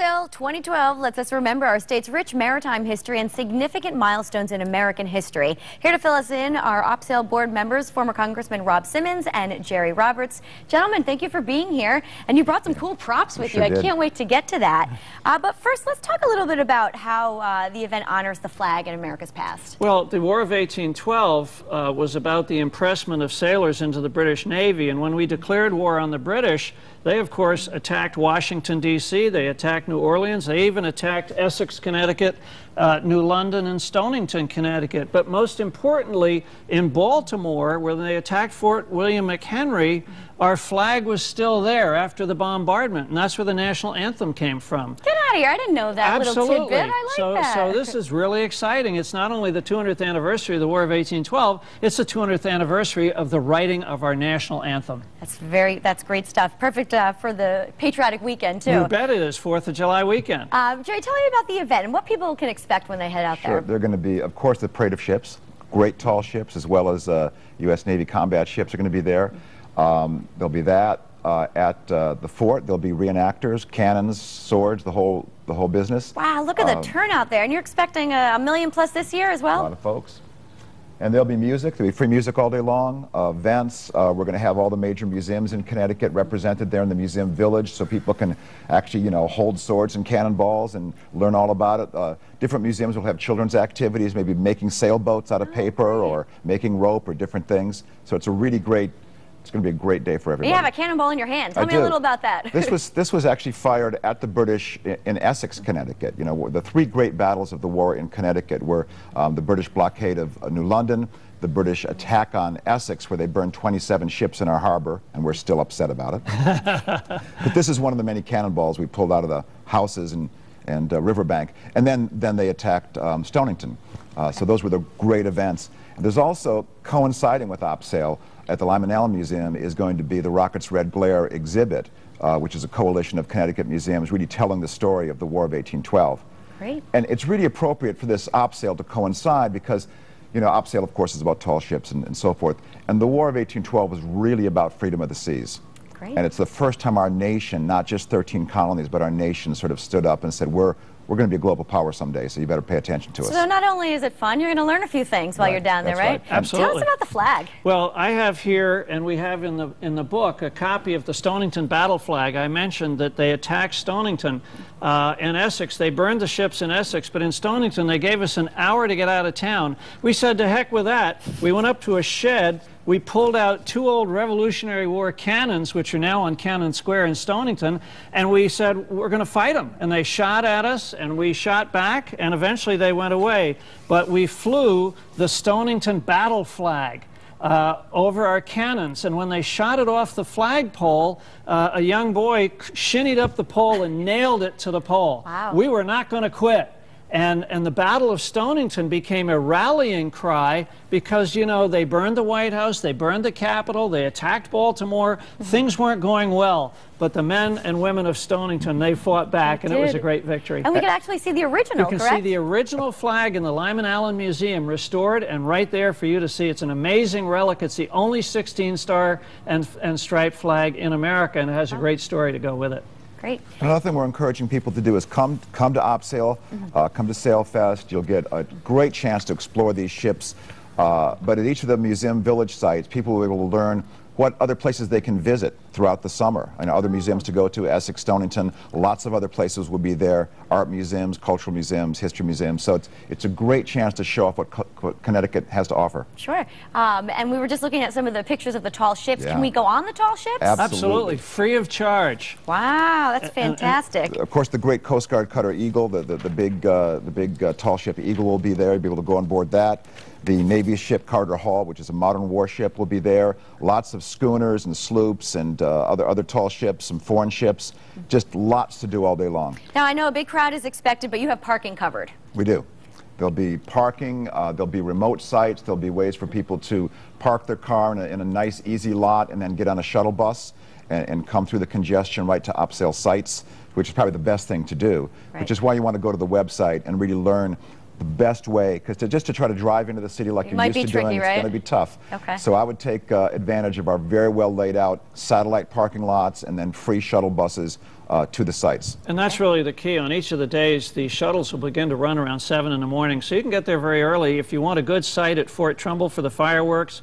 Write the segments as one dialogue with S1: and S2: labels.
S1: OpSail 2012 lets us remember our state's rich maritime history and significant milestones in American history. Here to fill us in are OpSail board members, former Congressman Rob Simmons and Jerry Roberts. Gentlemen, thank you for being here. And you brought some cool props with you. I can't wait to get to that. But first, let's talk a little bit about how the event honors the flag in America's past.
S2: Well, the War of 1812 was about the impressment of sailors into the British Navy. And when we declared war on the British, they, of course, attacked Washington, D.C., they attacked New Orleans, they even attacked Essex, Connecticut, New London, and Stonington, Connecticut. But most importantly, in Baltimore, where they attacked Fort William McHenry, our flag was still there after the bombardment, and that's where the national anthem came from.
S1: Get out of here. I didn't know that little tidbit. I like that.
S2: So this is really exciting. It's not only the 200th anniversary of the War of 1812, it's the 200th anniversary of the writing of our national anthem.
S1: That's great stuff. Perfect for the patriotic weekend, too.
S2: You bet it is, 4th of July weekend.
S1: Jerry, tell me about the event and what people can expect when they head out there.
S3: Sure. They're going to be, of course, the parade of ships. Great tall ships, as well as U.S. Navy combat ships are going to be there. There'll be that. At the fort, there'll be reenactors, cannons, swords, the whole business.
S1: Wow, look at the turnout there. And you're expecting a million plus this year as well?
S3: A lot of folks. And there'll be music. There'll be free music all day long, events. We're going to have all the major museums in Connecticut represented there in the museum village, so people can actually, you know, hold swords and cannonballs and learn all about it. Different museums will have children's activities, maybe making sailboats out of paper or making rope or different things. So it's a really great. It's going to be a great day for everybody.
S1: You have a cannonball in your hand. Tell me a little about that.
S3: This was actually fired at the British in Essex, Connecticut. You know, the three great battles of the war in Connecticut were the British blockade of New London, the British attack on Essex, where they burned 27 ships in our harbor, and we're still upset about it. But this is one of the many cannonballs we pulled out of the houses and riverbank. And then they attacked Stonington. So those were the great events. And there's also, coinciding with OpSail, at the Lyman Allen Museum is going to be the Rocket's Red Glare exhibit, which is a coalition of Connecticut museums really telling the story of the War of 1812.
S1: Great.
S3: And it's really appropriate for this OpSail to coincide because, you know, OpSail, of course, is about tall ships and so forth. And the War of 1812 was really about freedom of the seas.
S1: Great.
S3: And it's the first time our nation, not just 13 colonies, but our nation sort of stood up and said, we're going to be a global power someday, so you better pay attention to us.
S1: So not only is it fun, you're going to learn a few things while you're down there, right?
S2: Absolutely.
S1: Tell us about the flag.
S2: Well, I have here, and we have in the book, a copy of the Stonington battle flag. I mentioned that they attacked Stonington in Essex. They burned the ships in Essex, but in Stonington they gave us an hour to get out of town. We said, to heck with that. We went up to a shed. We pulled out two old Revolutionary War cannons, which are now on Cannon Square in Stonington, and we said, we're going to fight them. And they shot at us, and we shot back, and eventually they went away. But we flew the Stonington battle flag over our cannons, and when they shot it off the flagpole, a young boy shinnied up the pole and nailed it to the pole.
S1: Wow.
S2: We were not going to quit. And the Battle of Stonington became a rallying cry because, you know, they burned the White House, they burned the Capitol, they attacked Baltimore. Things weren't going well. But the men and women of Stonington, they fought back, and it was a great victory.
S1: And we could actually see the original,
S2: You can see the original flag in the Lyman Allen Museum, restored and right there for you to see. It's an amazing relic. It's the only 16-star and striped flag in America, and it has a great story to go with it.
S1: Great.
S3: Another thing we're encouraging people to do is come to OpSail, come to SailFest. You'll get a great chance to explore these ships. But at each of the museum village sites, people will be able to learn what other places they can visit throughout the summer. And other museums to go to, Essex, Stonington, lots of other places will be there, art museums, cultural museums, history museums. So it's a great chance to show off what Connecticut has to offer.
S1: Sure. And we were just looking at some of the pictures of the tall ships. Can we go on the tall ships?
S2: Absolutely. Free of charge.
S1: Wow, that's fantastic.
S3: And of course, the great Coast Guard cutter Eagle, the big tall ship Eagle will be there. You'll be able to go on board that. The Navy ship Carter Hall, which is a modern warship, will be there. Lots of schooners and sloops and other tall ships, some foreign ships. Just lots to do all day long.
S1: Now, I know a big crowd is expected, but you have parking covered.
S3: We do. There'll be parking, there'll be remote sites, there'll be ways for people to park their car in a nice, easy lot and then get on a shuttle bus and come through the congestion right to OpSail sites, which is probably the best thing to do, which is why you want to go to the website and really learn the best way, because just to try to drive into the city like you're used to doing, it's going to be tough.
S1: Okay.
S3: So I would take advantage of our very well laid out satellite parking lots and then free shuttle buses to the sites.
S2: And that's really the key. On each of the days, the shuttles will begin to run around 7 in the morning, so you can get there very early. If you want a good site at Fort Trumbull for the fireworks,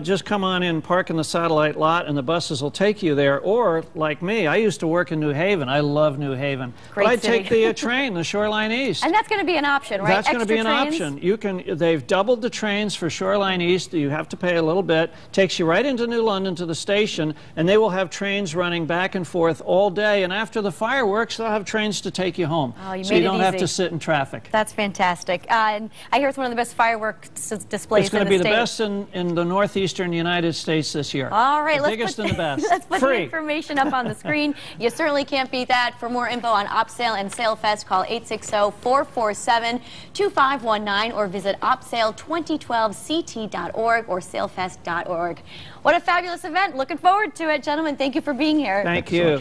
S2: just come on in, park in the satellite lot, and the buses will take you there. Or, like me, I used to work in New Haven. I love New Haven.
S1: Great
S2: but I'd
S1: city.
S2: take the train, the Shoreline East.
S1: And that's going to be an option, right?
S2: That's going to be an
S1: trains?
S2: option. You can. They've doubled the trains for Shoreline East. You have to pay a little bit. Takes you right into New London to the station, and they will have trains running back and forth all day. And after the fireworks, they'll have trains to take you home.
S1: Oh,
S2: so you don't have to sit in traffic.
S1: That's fantastic. And I hear it's one of the best fireworks displays
S2: It's going to be the best in the northeastern United States this year.
S1: All right,
S2: the biggest and the best.
S1: Let's put
S2: Free.
S1: the information up on the screen. You certainly can't beat that. For more info on OpSail and SailFest, call 860-447-2519 or visit OpSail2012ct.org or sailfest.org. What a fabulous event. Looking forward to it. Gentlemen, thank you for being here.
S2: Thank you.